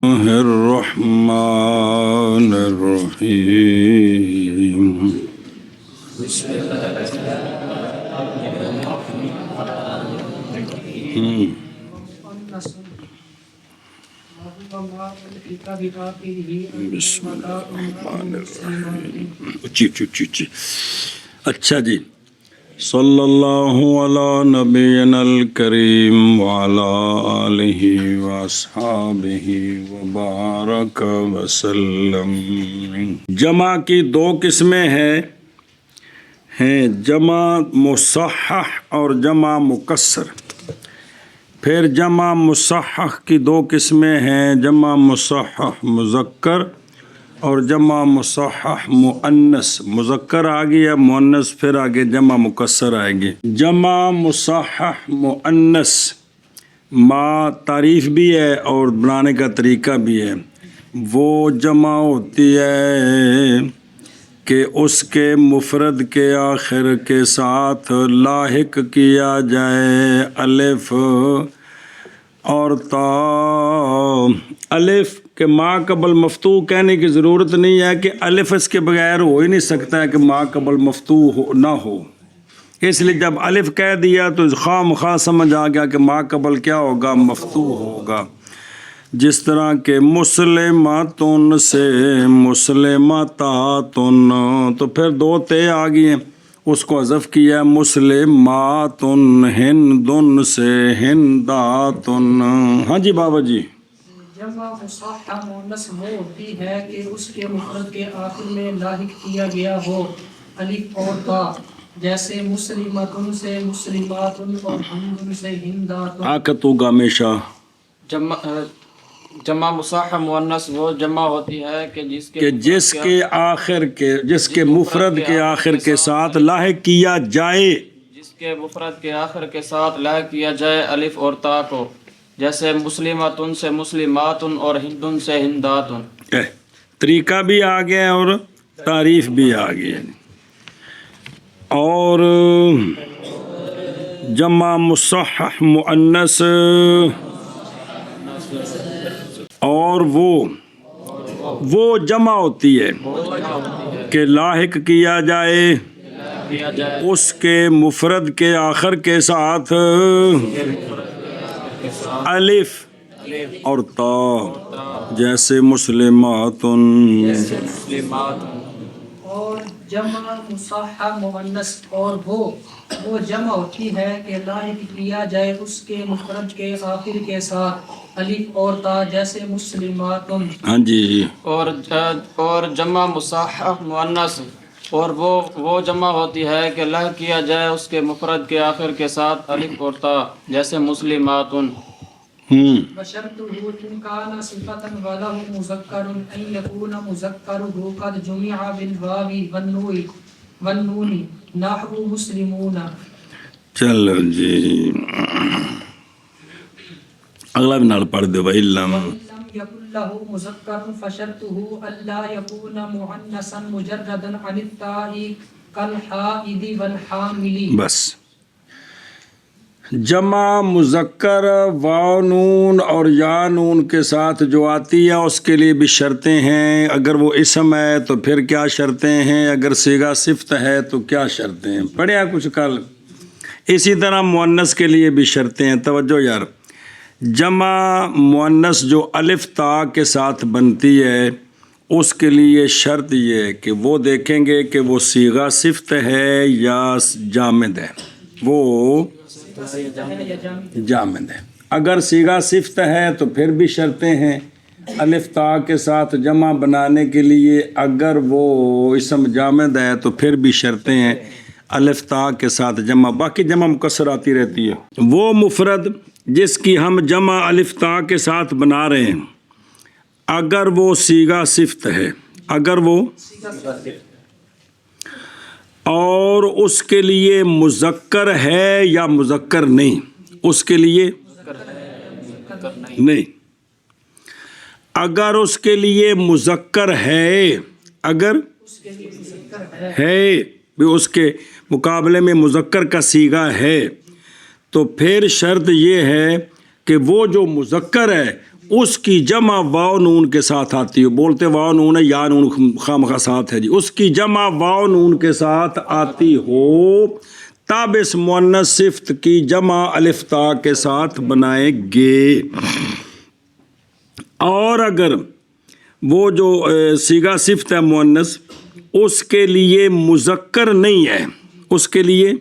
الرحمن الرحيم بسم اللہ الرحمن الرحیم. اچھی. اچھا جی. صلی اللہ علی نبینا الکریم وعلی آلہ واصحابہ وبارک وسلم. جمع کی دو قسمیں ہیں جمع مصحح اور جمع مکسر. پھر جمع مصحح کی دو قسمیں ہیں، جمع مصحح مذکر اور جمع مصحح مؤنث. مذکر آ گیا، مؤنث پھر آگے جمع مکسر آئے گی. جمع مصحح مؤنث ما تعریف بھی ہے اور بنانے کا طریقہ بھی ہے. وہ جمع ہوتی ہے کہ اس کے مفرد کے آخر کے ساتھ لاحق کیا جائے الف اور تا. الف کہ ما قبل مفتوح کہنے کی ضرورت نہیں ہے کہ الف اس کے بغیر ہو ہی نہیں سکتا ہے کہ ما قبل مفتوح نہ ہو. اس لیے جب الف کہہ دیا تو خواہ مخواہ سمجھ آ گیا کہ ما قبل کیا ہوگا، مفتوح ہوگا. جس طرح کہ مسلماتن سے مسلماتاتن، تو پھر دو تے آ گئی ہیں، اس کو حذف کیا. مسلماتن ہندن سے ہنداتن. ہاں جی بابا جی. جمع مصحح مؤنث وہ ہوتی ہے کہ اس کے مفرد کے آخر میں لاحق کیا گیا ہو الف اور تا، جیسے مسلماتن سے مسلماتن اور ہندن سے ہنداتن. آکت ہوگا ہمیشہ. جمع مصحح مؤنث وہ جمع ہوتی ہے کہ جس کے مفرد کے آخر کے ساتھ لاحق کیا جائے، جس کے مفرد کے آخر کے ساتھ لاحق کیا جائے الف اور تا کو، جیسے مسلماتن سے مسلماتن اور ہندن سے ہنداتن. طریقہ بھی آ گیا اور تعریف بھی آ گئی. اور جمع مصحح مؤنث اور وہ جمع ہوتی ہے کہ لاحق کیا جائے اس کے مفرد کے آخر کے ساتھ الف اور تا، جیسے مسلماتن. اور جمع مصحح مؤنث اور وہ جمع ہوتی ہے کہ لاحق کیا جائے اس کے مفرد کے آخر کے ساتھ الف اور تا، جیسے مسلماتن. ہاں جی. اور جمع مصحح مؤنث اور وہ جمع ہوتی ہے کہ لاحق کیا جائے اس کے مفرد کے آخر کے ساتھ الف اور تا، جیسے مسلماتن. وشرطه إن كان صفة وله مذكر أن يكون مذكره قد جمع بالواو والنون نحو مسلمون. چلو جی اگلا بھی نال پڑھ دو. بھائی لم يكن له مذكر فشرطه ألا يكون مؤنثا مجردا عن التاء كالحائض والحامل. بس. جمع مذکر واو نون اور یا نون کے ساتھ جو آتی ہے اس کے لیے بھی شرطیں ہیں. اگر وہ اسم ہے تو پھر کیا شرطیں ہیں، اگر صیغہ صفت ہے تو کیا شرطیں ہیں، پڑھیا کچھ کل. اسی طرح مؤنث کے لیے بھی شرطیں ہیں. توجہ یار. جمع مؤنث جو الف تا کے ساتھ بنتی ہے اس کے لیے شرط یہ ہے کہ وہ دیکھیں گے کہ وہ صیغہ صفت ہے یا جامد ہے. وہ جامد ہے. اگر صیغہ صفت ہے تو پھر بھی شرطیں ہیں الف تا کے ساتھ جمع بنانے کے لیے. اگر وہ اسم جامد ہے تو پھر بھی شرطیں ہیں الف تا کے ساتھ جمع. باقی جمع مکسر آتی رہتی ہے. وہ مفرد جس کی ہم جمع الف تا کے ساتھ بنا رہے ہیں اگر وہ صیغہ صفت ہے، اگر وہ اور اس کے لیے مذکر ہے یا مذکر نہیں، اس کے لیے نہیں. اگر اس کے لیے مذکر ہے، اگر ہے بھی اس کے مقابلے میں مذکر کا صیغہ ہے تو پھر شرط یہ ہے کہ وہ جو مذکر ہے اس کی جمع واو نون کے ساتھ آتی ہو. بولتے واو نون ہے یا نون خامخواہ ساتھ ہے جی. اس کی جمع واو نون کے ساتھ آتی ہو تب اس مؤنث صفت کی جمع الف تا کے ساتھ بنائیں گے. اور اگر وہ جو صیغہ صفت ہے مؤنث اس کے لیے مذکر نہیں ہے, اس کے لیے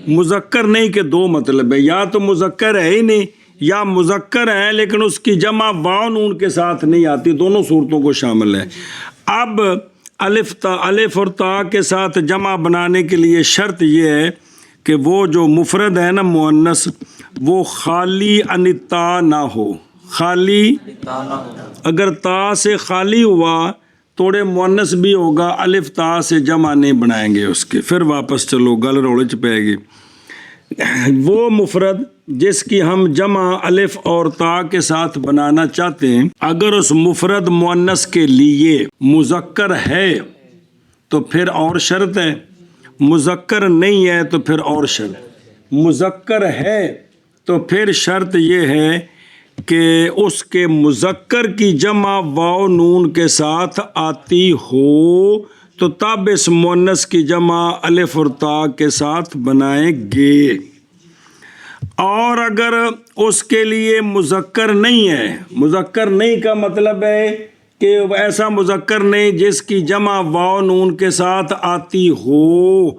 مذکر نہیں کے دو مطلب ہے, یا تو مذکر ہے ہی نہیں یا مذکر ہے لیکن اس کی جمع واو نون کے ساتھ نہیں آتی, دونوں صورتوں کو شامل ہے. اب الف اور تا کے ساتھ جمع بنانے کے لیے شرط یہ ہے کہ وہ جو مفرد ہے نا مؤنث وہ خالی عن تا نہ ہو. خالی اگر تا سے خالی ہوا توڑے مؤنث بھی ہوگا, الف تا سے جمع نہیں بنائیں گے اس کے. پھر واپس چلو گل روڑے چ پے گی. وہ مفرد جس کی ہم جمع الف اور تا کے ساتھ بنانا چاہتے ہیں اگر اس مفرد مؤنث کے لیے مذکر ہے تو پھر اور شرط ہے, مذکر نہیں ہے تو پھر اور شرط. مذکر ہے تو پھر شرط یہ ہے کہ اس کے مذکر کی جمع واو نون کے ساتھ آتی ہو تو تب اس مؤنث کی جمع الف اور تا کے ساتھ بنائیں گے. اور اگر اس کے لیے مذکر نہیں ہے, مذکر نہیں کا مطلب ہے کہ ایسا مذکر نہیں جس کی جمع واو نون کے ساتھ آتی ہو,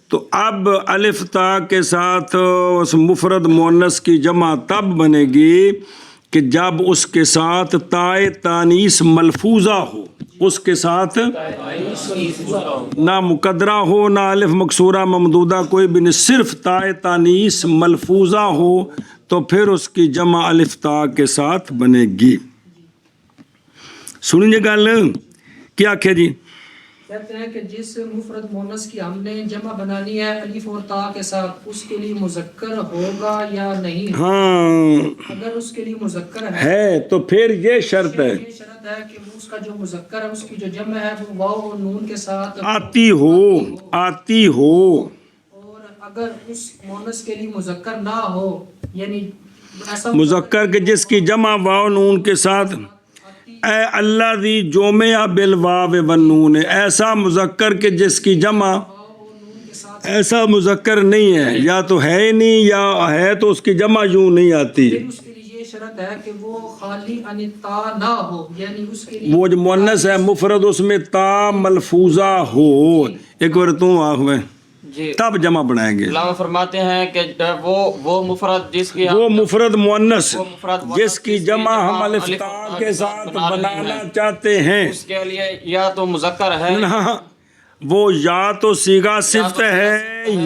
تو اب الف تا کے ساتھ اس مفرد مؤنث کی جمع تب بنے گی کہ جب اس کے ساتھ تائے تانیث ملفوظہ ہو, اس کے ساتھ نہ مقدرہ ہو نہ الف مکسورہ ممدودہ کوئی بھی نہیں, صرف تائے تانیث ملفوظہ ہو تو پھر اس کی جمع الف تا کے ساتھ بنے گی. سنیے گل کیا کہ جی کہتے ہیں کہ جس مفرد مؤنث کی ہم نے جمع بنانی ہے الف اور تا کے ساتھ اس کے لیے مذکر ہوگا یا نہیں؟ ہاں اگر اس کے لیے مذکر ہے تو پھر یہ شرط ہے, یہ شرط ہے کہ اس کا جو مذکر ہے اس کی جو جمع ہے وہ واو اور نون کے ساتھ آتی ہو. اور اگر اس مؤنث کے لیے مذکر نہ ہو یعنی ایسا مذکر کے جس کی جمع واو نون کے ساتھ اے اللہ دی جومع بالواو والنون, ایسا مذکر کے جس کی جمع ایسا مذکر نہیں ہے, یا تو ہے ہی نہیں یا ہے تو اس کی جمع یوں نہیں آتی. اس کے لیے یہ شرط ہے کہ وہ خالی عن تا نہ ہو, یعنی اس کے لیے وہ جو مؤنث ہے مفرد اس میں تا ملفوظہ ہو. ایک بار تم آخ میں جی تب جمع بنائیں گے. علامہ فرماتے ہیں کہ وہ مفرد جس کی وہ مفرد مؤنث مفرد جس کی جمع ہم الف تا کے ساتھ بنانا چاہتے ہیں اس کے لیے یا تو مذکر ہے وہ یا تو صیغہ صفت ہے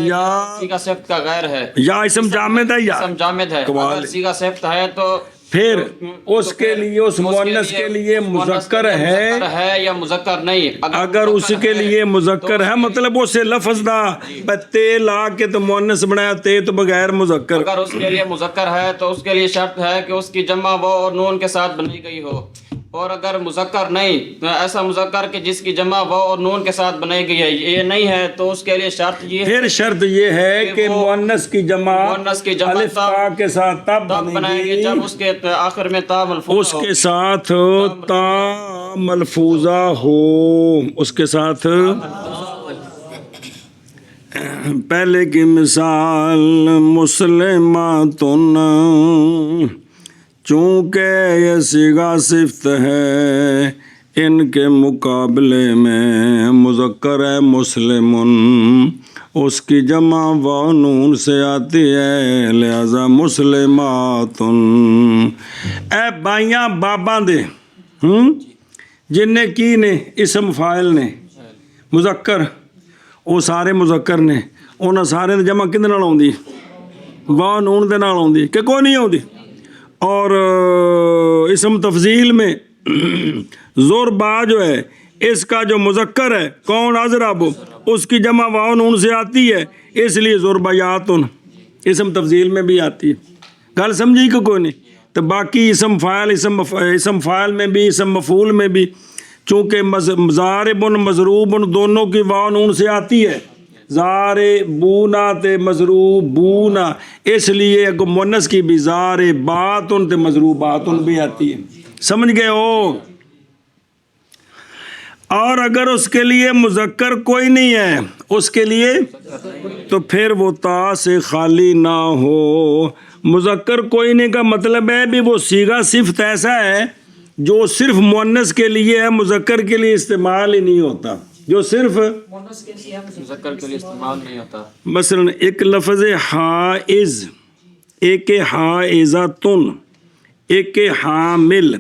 یا صیغہ صفت کا غیر ہے یا اسم جامد ہے یا اسم جامد ہے. اگر صیغہ صفت ہے تو پھر اس کے لیے اس مؤنث کے لیے مذکر ہے یا مذکر نہیں. اگر اس کے لیے مذکر ہے مطلب اسے لفظ دا تے لا کے تو مؤنث بنایا تے تو بغیر مذکر. اگر اس کے لیے مذکر ہے تو اس کے لیے شرط ہے کہ اس کی جمع واو اور نون کے ساتھ بنائی گئی ہو. اور اگر مذکر نہیں ایسا مذکر کہ جس کی جمع واو اور نون کے ساتھ بنائی گئی ہے یہ نہیں ہے تو اس کے لیے شرط یہ پھر شرط یہ ہے کہ مؤنث کی جمع الف تا کے ساتھ تب بنائیں گے جب اس کے آخر میں تا ملفوظ اس کے ساتھ تا ملفوظہ ہو. اس کے ساتھ پہلے کی مثال مسلماتن چونکہ یہ صیغہ صفت ہے ان کے مقابلے میں مذکر ہے مسلمن اس کی جمع واو نون سے آتی ہے لہذا مسلماتن. اے بائیاں باباں دے جن نے کی نے اسم فاعل نے مذکر وہ سارے مذکر نے انہاں سارے دی جمع کدے نال آوندی واو نون دے نال آوندی کہ کوئی نہیں آوندی. اور اسم تفضیل میں ضربا جو ہے اس کا جو مذکر ہے کون اضرب اس کی جمع واو نون سے آتی ہے اس لیے ضربیاتن اسم تفضیل میں بھی آتی ہے. گل سمجھی کہ کوئی نہیں. تو باقی اسم فاعل میں بھی اسم مفعول میں بھی چونکہ ضارب مضروب دونوں کی واو نون سے آتی ہے. زار بونا تے مضروب بونا، اس لیے اگو مونس کی بھی زار باتن تے مضروب باتن بھی آتی ہے، سمجھ گئے ہو؟ اور اگر اس کے لیے مذکر کوئی نہیں ہے اس کے لیے، تو پھر وہ تا سے خالی نہ ہو۔ مذکر کوئی نہیں کا مطلب ہے بھی وہ صیغہ صفت ایسا ہے جو صرف مؤنث کے لیے ہے، مذکر کے لیے استعمال ہی نہیں ہوتا، جو صرف مونس کے لیے مذکر کے لیے استعمال نہیں ہوتا۔ مثلا ایک لفظ حائز، ایک حائزاتن، ایک حامل،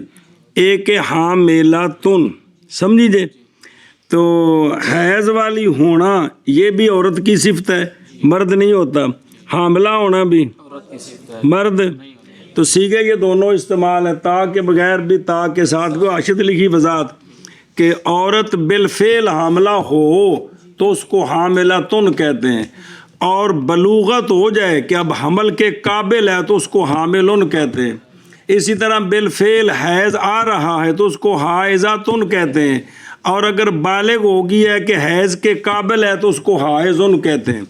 ایک حاملاتن، سمجھیے؟ تو حیض والی ہونا یہ بھی عورت کی صفت ہے، مرد نہیں ہوتا۔ حاملہ ہونا بھی مرد، تو صیغے یہ دونوں استعمال ہے۔ تا کے بغیر بھی تا کے ساتھ کو اشد لکھی وضاحت کہ عورت بالفعل حاملہ ہو تو اس کو حاملاتن کہتے ہیں، اور بلوغت ہو جائے کہ اب حمل کے قابل ہے تو اس کو حاملن کہتے ہیں۔ اسی طرح بالفعل حیض آ رہا ہے تو اس کو حائزاتن کہتے ہیں، اور اگر بالغ ہو گیا ہے کہ حیض کے قابل ہے تو اس کو حائزن کہتے ہیں۔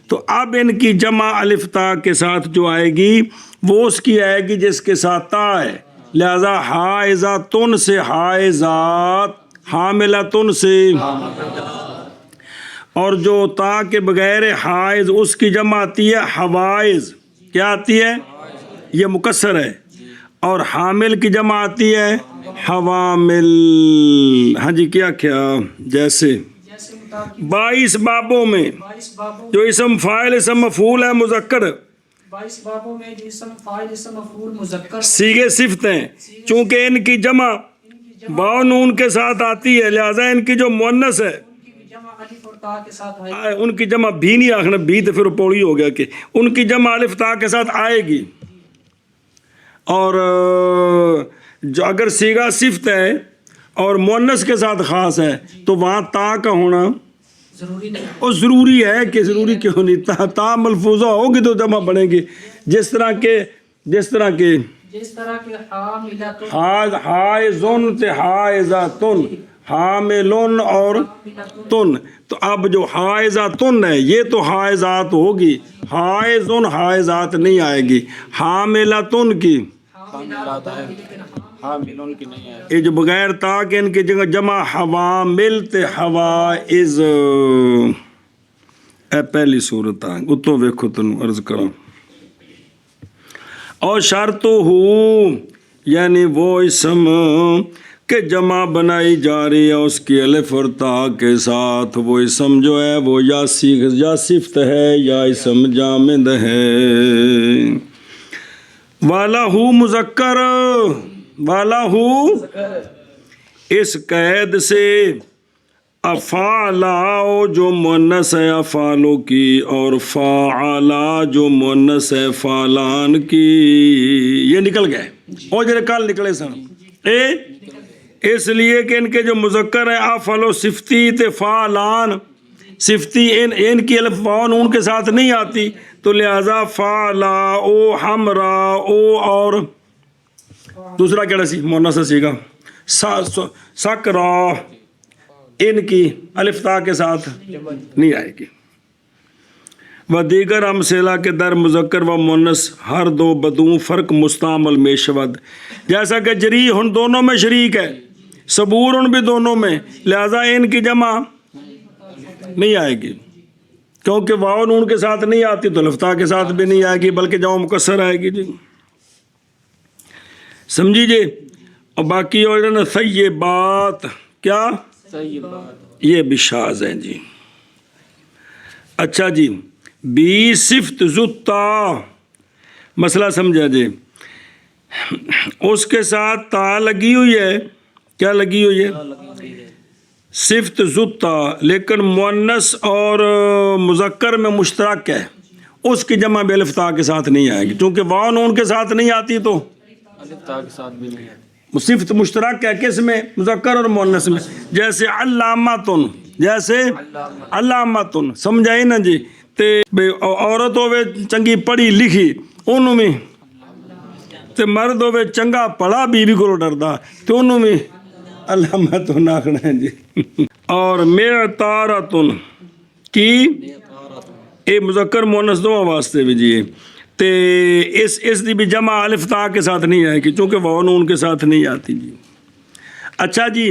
تو اب ان کی جمع الف تا کے ساتھ جو آئے گی وہ اس کی آئے گی جس کے ساتھ تا ہے، لہذا حائزاتن سے حائزات، حاملاتن سے، اور جو تا کے بغیر حائز اس کی جمع آتی ہے حوائز، کیا آتی ہے؟ یہ مکسر ہے، اور حامل کی جمع آتی ہے حوامل۔ ہاں جی، کیا جیسے 22 بابوں میں 22 بابوں جو اسم فاعل اسم مفعول ہے مذکر، 22 بابوں میں جو اسم فاعل اسم مفعول مذکر صیغے صفت ہیں، چونکہ ان کی جمع واو نون کے ساتھ آتی ہے، لہذا ان کی جو مؤنث ہے کی بھی جمع الف اور تا کے ساتھ آئے ان کی جمع بھی نہیں آخنا، بھی تو پھر پوڑی ہو گیا کہ ان کی جمع الف تا کے ساتھ آئے گی۔ اور جو اگر صیغہ صفت ہے اور مؤنث کے ساتھ خاص ہے تو وہاں تا کا ہونا ضروری نہیں، اور ضروری ہے کہ ضروری کیوں نہیں، تا ملفوظہ ہوگی تو جمع بنے گی، جس طرح کے جس طرح کہ حاملۃ حائزن تے حائزاتن، حاملن اور تن، تو اب جو حائزاتن ہے یہ تو حائزات ہوگی، حائزن حائزات نہیں آئے گی، حاملاتن کی حاملون کی نہیں ہے۔ یہ جو بغیر تا کہ ان کی جگہ جمع حوامل تے حوائز، اے پہلی صورت آ اتوں ویکھو تنوں عرض کروں۔ اور شرط ہو یعنی وہ اسم کہ جمع بنائی جا رہی ہے اس کی الف اور تا کے ساتھ، وہ اسم جو ہے وہ یا صفت ہے یا اسم جامد ہے۔ والا ہو مذکر، والا ہو اس قید سے افعلا جو مؤنث ہے افعالوں کی، اور فعلا جو مؤنث ہے فعلان کی، یہ نکل گئے اور جرے کل نکلے سن اس لیے کہ ان کے جو مذکر ہیں افعل و صفتی تے فعلان، صفتی ان کی الف واو نون کے ساتھ نہیں آتی، تو لہذا فعلا او ہمرا او، اور دوسرا کیا سی مؤنث صیغہ سکرا، ان کی الف تا کے ساتھ نہیں آئے گی۔ و دیگر امثلہ کے در مذکر و مؤنث ہر دو بدون فرق مستعمل میں شود، جیسا کہ جری ہن دونوں میں شریک ہے، صبور ہن بھی دونوں میں، لہذا ان کی جمع نہیں آئے گی، کیونکہ واو نون کے ساتھ نہیں آتی تو الف تا کے ساتھ بھی نہیں آئے گی بلکہ جمع مکسر آئے گی۔ جی سمجھیے۔ اور باقی اور طیبات، کیا یہ بھی شاذ ہیں جی۔ اچھا جی، بی صفت زتا مسئلہ سمجھا جی، اس کے ساتھ تا لگی ہوئی ہے، کیا لگی ہوئی ہے؟ صفت زتا، لیکن مؤنث اور مذکر میں مشترک ہے، اس کی جمع بے الف تا کے ساتھ نہیں آئے گی، چونکہ واو نون کے ساتھ نہیں آتی تو الف تا کے ساتھ بھی نہیں ہے۔ صفت مشترک ہے کس میں؟ مذکر اور مؤنث میں، جیسے علامتن، جیسے علامتن، سمجھائی نا جی؟ تے عورت ہوے چنگی پڑھی لکھی انہوں میں، تے مرد ہوے چنگا پڑھا بیوی کو ڈردا تے انہوں میں علامتن آخنا ہے جی۔ اور معطارتن کی ਇਹ ਮੁਜ਼ੱਕਰ ਮੁਅੰਨਸ ਦੋਵਾਂ ਵਾਸਤੇ ਵੀ ਜੀ ਹੈ। ਤੇ اس دی بھی جمع الف تا کے ساتھ نہیں آئے گی چونکہ واو نون کے ساتھ نہیں آتی جی۔ اچھا جی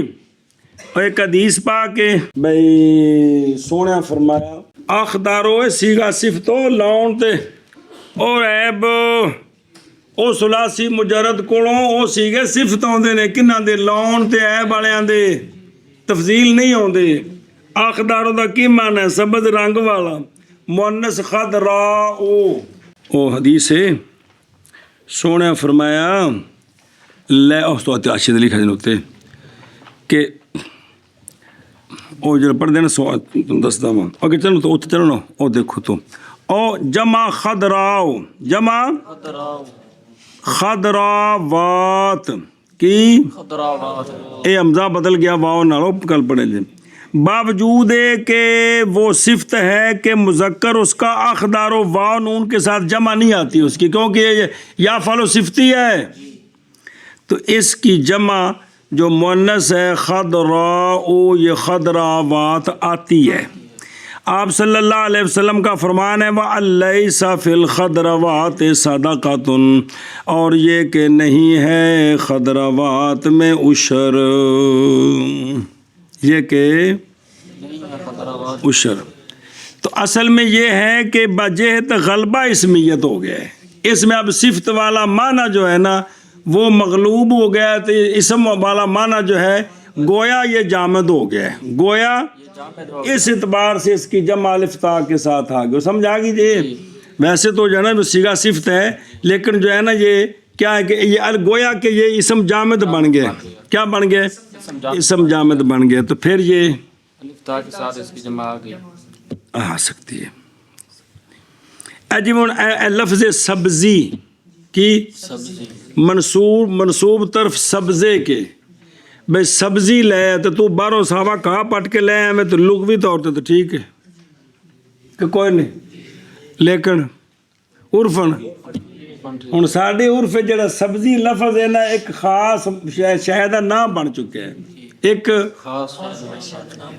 ایک حدیث پا کے بھائی سونے فرمایا اخدارو سیگا صفتو لاؤن تے اور عیب او ثلاثی مجرد کولوں او سیگے صفت آندے نے کنہاں دے لاؤن تے عیب والیاں دے تفضیل نہیں آندے۔ اخدارو دا کی معنی ہے سبز رنگ والا مؤنث خضراء او حدیث ہے سونے فرمایا لے تو اشد لکھا جن اتنے کہ او جڑا پڑھ دینا سو دستا وا اگر چلو تو اتنے چلو نا او دیکھو تو او جمع خضراء جمع خضراوات کی اے حمزہ بدل گیا واو نالو کل پڑھے جی باوجود کہ وہ صفت ہے کہ مذکر اس کا اخدار و واو نون کے ساتھ جمع نہیں آتی اس کی کیونکہ یا فعل صفتی ہے تو اس کی جمع جو مؤنث ہے خضراء یہ خضراوات آتی ہے۔ آپ صلی اللہ علیہ وسلم کا فرمان ہے وَأَلَّيْسَ فِي الْخَضْرَوَاتِ صَدَقَةٌ اور یہ کہ نہیں ہے خضراوات میں عشر، یہ کہ عشر تو اصل میں یہ ہے کہ بجہت غلبہ اسمیت ہو گیا ہے، اس میں اب صفت والا معنی جو ہے نا وہ مغلوب ہو گیا تو اسم والا معنی جو ہے گویا یہ جامد ہو گیا ہے، گویا اس اعتبار سے اس کی جمع الف تا کے ساتھ آ گئی، سمجھ آ گئی جی۔ ویسے تو جو ہے نا صیغہ صفت ہے لیکن جو ہے نا یہ کیا ہے کہ یہ گویا کہ یہ اسم جامد بن گئے، کیا بن گئے اسم جامد بن گئے تو پھر یہ الف تا کے ساتھ اس کی جمع آ گئی آ سکتی ہے۔ عجیب لفظ سبزی کی منصوب طرف سبزے کے بھائی سبزی لے تو باہروں صحابہ کہا پٹ کے لے آئے تو لغوی طور پہ تو ٹھیک ہے کہ کوئی نہیں لیکن عرفن ہوں ساڈے عرف جڑا سبزی لفظ ہے نا ایک خاص شاید نام بن چکے ہیں ایک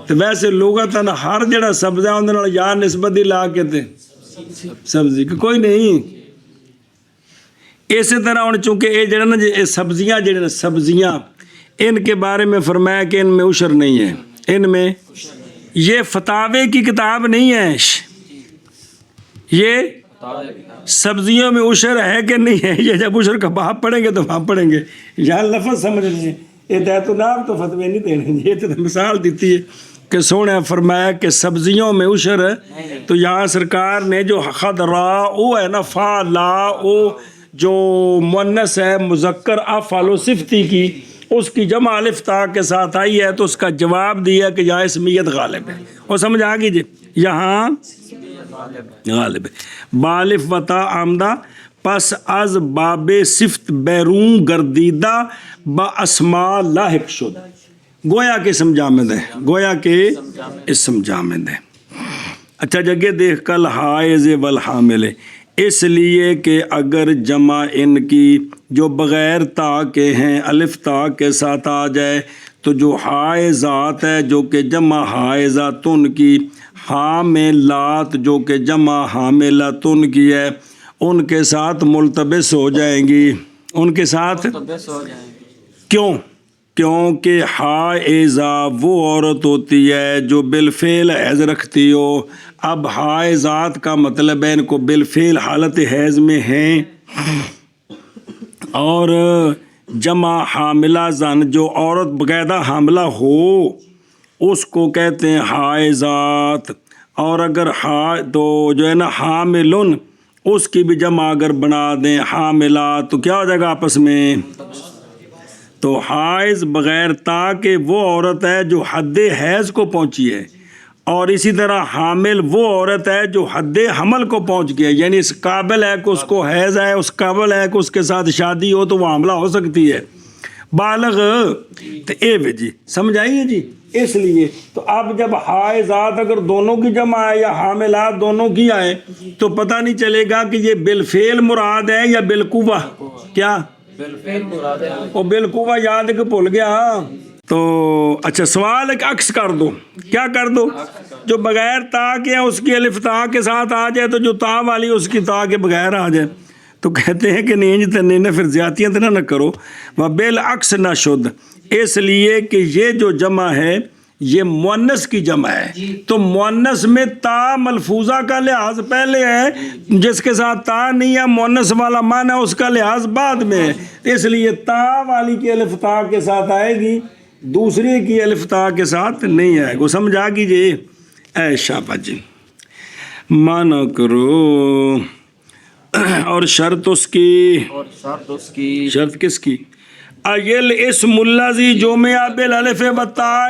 تو ویسے لغتاً ہر جڑا سبزہ اندر یا نسبت ہی لا کے تے سبزی کہ کوئی نہیں۔ اسی طرح ہوں چونکہ یہ جڑا نا یہ سبزیاں جڑے نا سبزیاں ان کے بارے میں فرمایا کہ ان میں عشر نہیں ہے، ان میں یہ فتاوے کی کتاب نہیں ہے، یہ سبزیوں میں عشر ہے کہ نہیں ہے یہ جب عشر کا باب پڑھیں گے تو وہاں پڑھیں گے، یہاں لفظ سمجھ لیں ہدایت الناب تو فتوے نہیں دینے، یہ تو مثال دیتی ہے کہ سونے فرمایا کہ سبزیوں میں عشر ہے تو یہاں سرکار نے جو خضراء ہے نا فالاء جو مؤنث ہے مذکر افعل و صفتی کی اس کی جمع الف تا کے ساتھ آئی ہے تو اس کا جواب دیا کہ یہاں اسمیت غالب ہے، اور سمجھ آ گئی جی یہاں غالب ہے بالف وطا آمدہ پس از باب صفت بیرون گردیدہ با اسماء لاحق شد گویا کہ اسم جامد ہے، گویا کہ اسم جامد ہے۔ اچھا جگہ دیکھ کل حائز والحامل اس لیے کہ اگر جمع ان کی جو بغیر تا کے ہیں الف تا کے ساتھ آ جائے تو جو حائزات ہے جو کہ جمع حائزاتن کی، حاملات جو کہ جمع حاملاتن کی ہے ان کے ساتھ ملتبس ہو جائیں گی، ان کے ساتھ کیوں؟ کیونکہ حائزہ وہ عورت ہوتی ہے جو بالفعل حیض رکھتی ہو، اب حائزات کا مطلب ہے ان کو بالفعل حالت حیض میں ہیں، اور جمع حاملہ زن جو عورت باقاعدہ حاملہ ہو اس کو کہتے ہیں حائزات، اور اگر تو جو ہے نا حاملن اس کی بھی جمع اگر بنا دیں حاملات تو کیا ہو جائے گا آپس میں؟ تو حائض بغیر تا کہ وہ عورت ہے جو حد حیض کو پہنچی ہے، اور اسی طرح حامل وہ عورت ہے جو حد حمل کو پہنچ گیا، یعنی اس قابل ہے کہ اس کو حیض ہے، اس قابل ہے کہ اس کے ساتھ شادی ہو تو وہ حاملہ ہو سکتی ہے، بالغ تو اے جی سمجھ آئیے جی۔ اس لیے تو اب جب حائضات اگر دونوں کی جمع ہے یا حاملات دونوں کی آئے تو پتہ نہیں چلے گا کہ یہ بالفعل مراد ہے یا بالقوہ، کیا وہ بالقوہ یاد کہ بھول گیا تو اچھا سوال ایک عکس کر دو، کیا کر دو؟ جو بغیر تا کے اس کی الف تا کے ساتھ آ جائے تو جو تا والی اس کی تا کے بغیر آ جائے، تو کہتے ہیں کہ نہیں تو نہیں، پھر زیادتیاں تو نہ کرو، وہ بالعکس نہ شد، اس لیے کہ یہ جو جمع ہے یہ مؤنث کی جمع ہے، تو مؤنث میں تا ملفوظہ کا لحاظ پہلے ہے، جس کے ساتھ تا نہیں ہے مؤنث والا معنی اس کا لحاظ بعد میں ہے، اس لیے تا والی کی الف تا کے ساتھ آئے گی، دوسری کی الف تا کے ساتھ نہیں آئے گا، سمجھا کیجئے۔ اے شابہ جی مانا کرو، اور شرط اس کی، اور شرط اس کی، شرط کس کی؟ ایل اسم الذی جمع بالالف والتاء،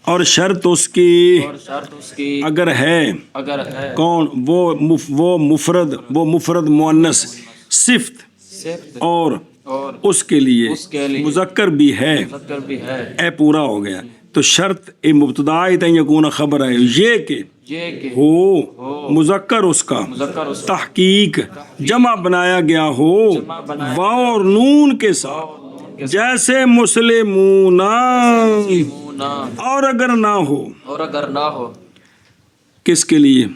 اور شرط اس کی، اور شرط اس کی اگر ہے، اگر ہے کون؟ وہ مفرد مؤنث صفت صفت اور اور اس کے لیے اس کے لیے مذکر بھی ہے، مذکر بھی ہے، اے پورا ہو گیا، تو شرط مبتدا یکون خبر ہے یہ کہ یہ کہ ہو مذکر اس کا مذکر اس کا تحقیق جمع بنایا گیا ہو واو اور نون کے ساتھ، جیسے مسلمون، مسلمون، اور اگر نہ ہو، اور اگر نہ ہو کس کے لیے؟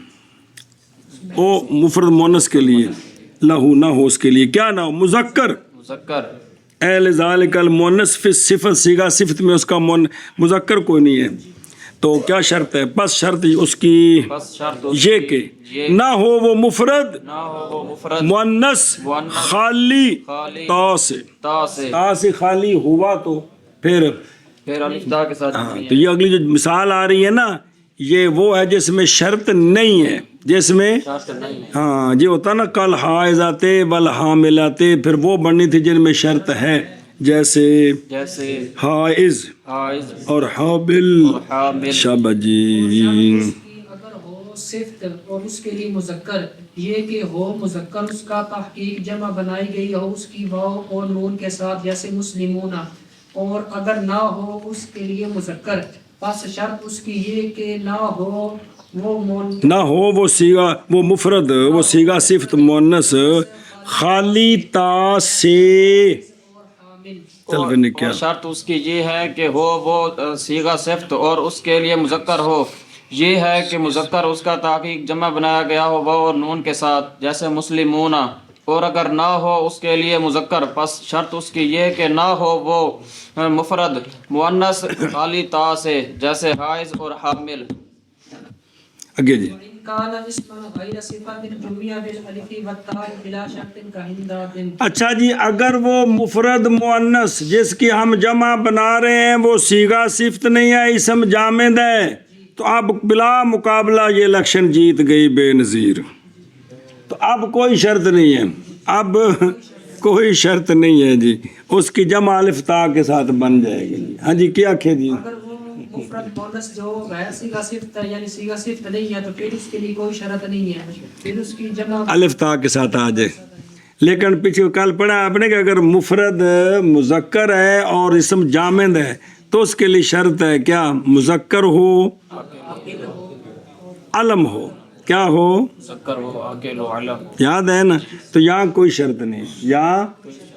او مفرد مؤنث کے لیے، لہو نہ ہو اس کے لیے، کیا نہ ہو؟ مذکر، مذکر، اے لذالک المؤنث فی الصفت، صیغہ صفت میں اس کا مذکر کوئی نہیں ہے، تو کیا شرط ہے؟ بس شرط اس کی بس شرط اس یہ کی کہ نہ ہو وہ مفرد نہ ہو وہ مفرد مؤنث مؤنث خالی خالی تا سے، تا سے، تا سے خالی ہوا تو پھر پھر الف تا کے ساتھ تو یہ اگلی جو مثال آ رہی ہے نا، یہ وہ ہے جس میں شرط نہیں ہے، جس میں شرط نہیں ہے، ہاں یہ ہوتا نا کل حائضات والحاملات، پھر وہ بننی تھی جن میں شرط ہے، جیسے جیسے حائض حائض اور حامل، اور حامل، شابہ جی۔ اگر ہو صفت اور اس کے لیے مذکر، یہ کہ ہو مذکر اس کا تحقیق جمع بنائی گئی ہو اس کی واو اور نون کے ساتھ، جیسے مسلمون، اور اگر نہ ہو اس کے لیے مذکر، پس شرط اس کی یہ کہ نہ ہو وہ صیغہ وہ مفرد وہ صیغہ صفت مؤنث خالی تا سے، اور شرط اس کی یہ ہے کہ ہو وہ صیغہ صفت اور اس کے لیے مذکر ہو، یہ ہے کہ مذکر اس کا تحقیق جمع بنایا گیا ہو واو اور نون کے ساتھ، جیسے مسلمون، اور اگر نہ ہو اس کے لیے مذکر، پس شرط اس کی یہ کہ نہ ہو وہ مفرد مؤنث خالی تا سے، جیسے حائض اور حامل۔ آگے جی، اچھا جی، اگر وہ مفرد مؤنث جس کی ہم جمع بنا رہے ہیں وہ صیغہ صفت نہیں ہے، اسم جامد ہے، تو اب بلا مقابلہ یہ الیکشن جیت گئی بے نظیر، تو اب کوئی شرط نہیں ہے، اب کوئی شرط نہیں ہے جی، اس کی جمع الف تا کے ساتھ بن جائے گی جی۔ ہاں جی کیا کہے جی؟ اگر وہ مفرد مؤنث جو غیر صیغہ صفت ہے، یعنی صیغہ صفت نہیں ہے، تو پھر اس کے لیے کوئی شرط نہیں ہے، پھر اس کی جمع الف تا کے ساتھ آ جائے، لیکن پیچھے کل پڑھا آپ نے کہ اگر مفرد مذکر ہے اور اسم جامد ہے تو اس کے لیے شرط ہے کیا؟ مذکر ہو، علم ہو، کیا ہو؟ مذکر ہو، عاقل ہو، علم، یاد ہے نا؟ تو یہاں کوئی شرط نہیں، یہاں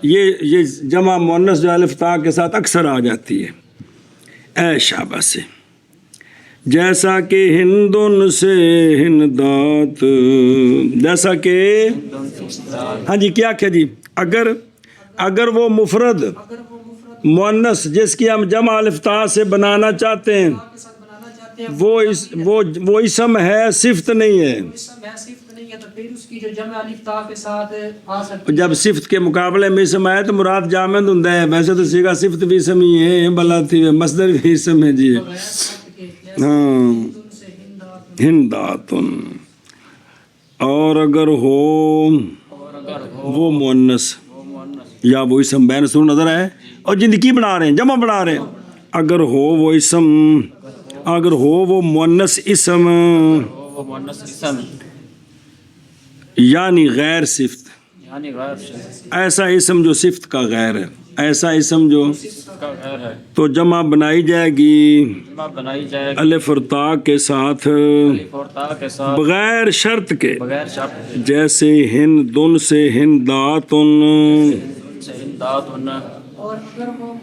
یہ جمع مؤنث جو الف تا کے ساتھ اکثر آ جاتی ہے۔ اے شابہ سے، جیسا کہ ہندن سے ہندات، جیسا کہ ہاں جی کیا کہ جی، اگر وہ مفرد مؤنث جس کی ہم جمع الف تا سے بنانا چاہتے ہیں وہ اسم ہے، صفت نہیں ہے، تو پھر اس کی جو جمع الف تا کے ساتھ آ سکتی ہے۔ جب صفت کے مقابلے میں اسم ہے تو مراد جامد ہوں ہے، ویسے تو صیغہ صفت بھی اسم ہی ہے، بلا تھی مصدر بھی اسم ہے جی۔ ہاں ہنداتن، اور اگر ہو وہ مؤنث یا وہ اسم بین سر نظر آئے اور زندگی بنا رہے ہیں، جمع بنا رہے ہیں، اگر ہو وہ اسم، اگر ہو وہ مؤنث اسم وہ مؤنث اسم یعنی غیر صفت، یعنی غیر صفت، ایسا اسم جو صفت کا غیر ہے، ایسا اسم جو کا غیر ہے، تو جمع بنائی جائے گی جمع بنائی جائے گی الف اور تا کے ساتھ الف اور تا کے ساتھ، بغیر شرط کے، بغیر شرط، جیسے ہندن سے ہنداتن، سے ہندات، اور اگر وہ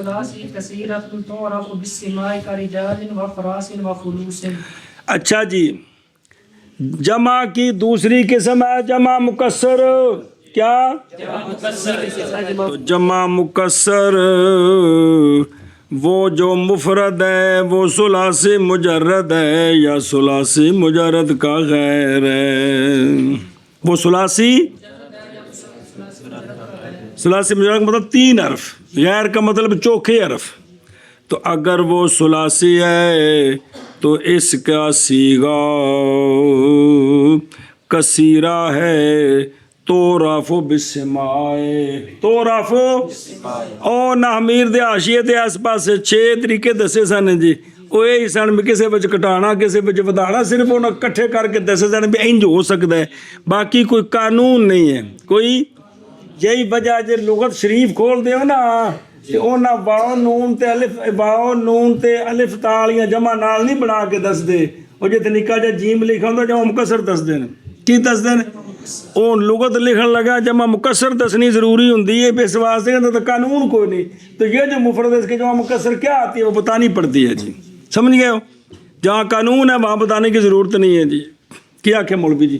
الثلاثي كثيرة تعرف بالسماع كرجال وفراس وفلوس. اچھا جی، جمع کی دوسری قسم ہے جمع مکسر. کیا؟ تو جمع مکسر وہ جو مفرد ہے وہ ثلاثی مجرد ہے یا ثلاثی مجرد کا غیر ہے. وہ ثلاثی مجرد مطلب 3 حرف، غیر کا مطلب چوکھے حرف. تو اگر وہ ثلاثی ہے تو اس کا صیغہ کثیرہ ہے. توراف بسماء، توراف او نہ امیر دے حاشیے دے آس پاس 6 طریقے دسے سن جی. وہ یہ سن بھی کسی بچ کٹانا کسی بچ ودانا، صرف انہیں کٹھے کر کے دسے سن بھی انج ہو سکتا ہے، باقی کوئی قانون نہیں ہے کوئی. یہی وجہ جی لغت شریف کھول دیو نا تے انہاں واو نون تے الف تالیاں جمع نال نہیں بنا کے دس دے. وہ جتے نکا جا جیم لکھا ہوندا جمع مکسر دس دین. کی دس دین؟ وہ لغت لکھن لگا جمع مکسر دسنی ضروری ہوندی ہے، اس واسطے تو قانون کوئی نہیں. تو یہ جو مفرد ہے اس کے جمع مکسر کیا آتی ہے وہ بتانی پڑتی ہے جی. سمجھ گئے ہو؟ جہاں قانون ہے وہاں بتانے کی ضرورت نہیں ہے جی. کیا کہ مولوی جی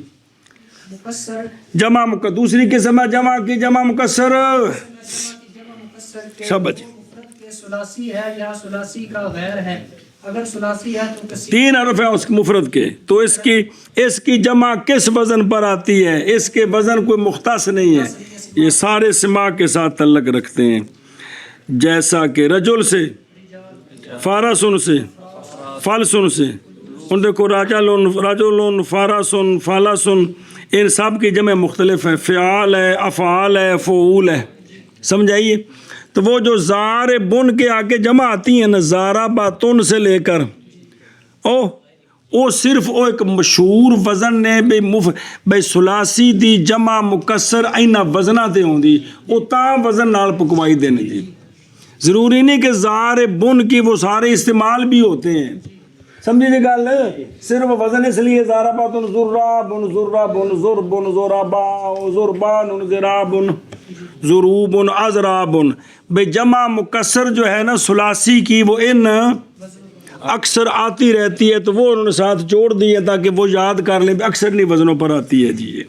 مکسر جمع دوسری قسم ہے جمع کی جمع مکسر. شاباش. مفرد کے ثلاثی ہے یا ثلاثی کا غیر ہے. اگر ثلاثی ہے تو کثیر 3 حرف ہیں اس مفرد کے، تو اس کی جمع کس وزن پر آتی ہے؟ اس کے وزن کوئی مختص نہیں ہے، یہ سارے سما کے ساتھ تعلق رکھتے ہیں. جیسا کہ رجل سے، فارسن سے، فلسن سے. ان دیکھو رجل، فارسن، فالسن، ان سب کی جمع مختلف ہیں. فعال ہے، افعال ہے، فعول ہے. سمجھائیے؟ تو وہ جو زار بن کے آگے جمع آتی ہیں نا، زارا باتن سے لے کر وہ صرف وہ ایک مشہور وزن نے بھئی ثلاثی دی جمع مکسر اینا وزنہ تے ہوں دی، وہ تاں وزن نال پکوائی دینے دی. ضروری نہیں کہ زار بن کی وہ سارے استعمال بھی ہوتے ہیں. سمجھے جی گل؟ صرف وزن اس لیے زارا باتن زرابن زرابن زربن زرابا زربان زرابن ضروبن ازرابن. بے جمع مکسر جو ہے نا ثلاثی کی وہ ان اکثر آتی رہتی ہے، تو وہ انہوں نے ساتھ جوڑ دی ہے تاکہ وہ یاد کر لیں. اکثر نہیں وزنوں پر آتی ہے جی.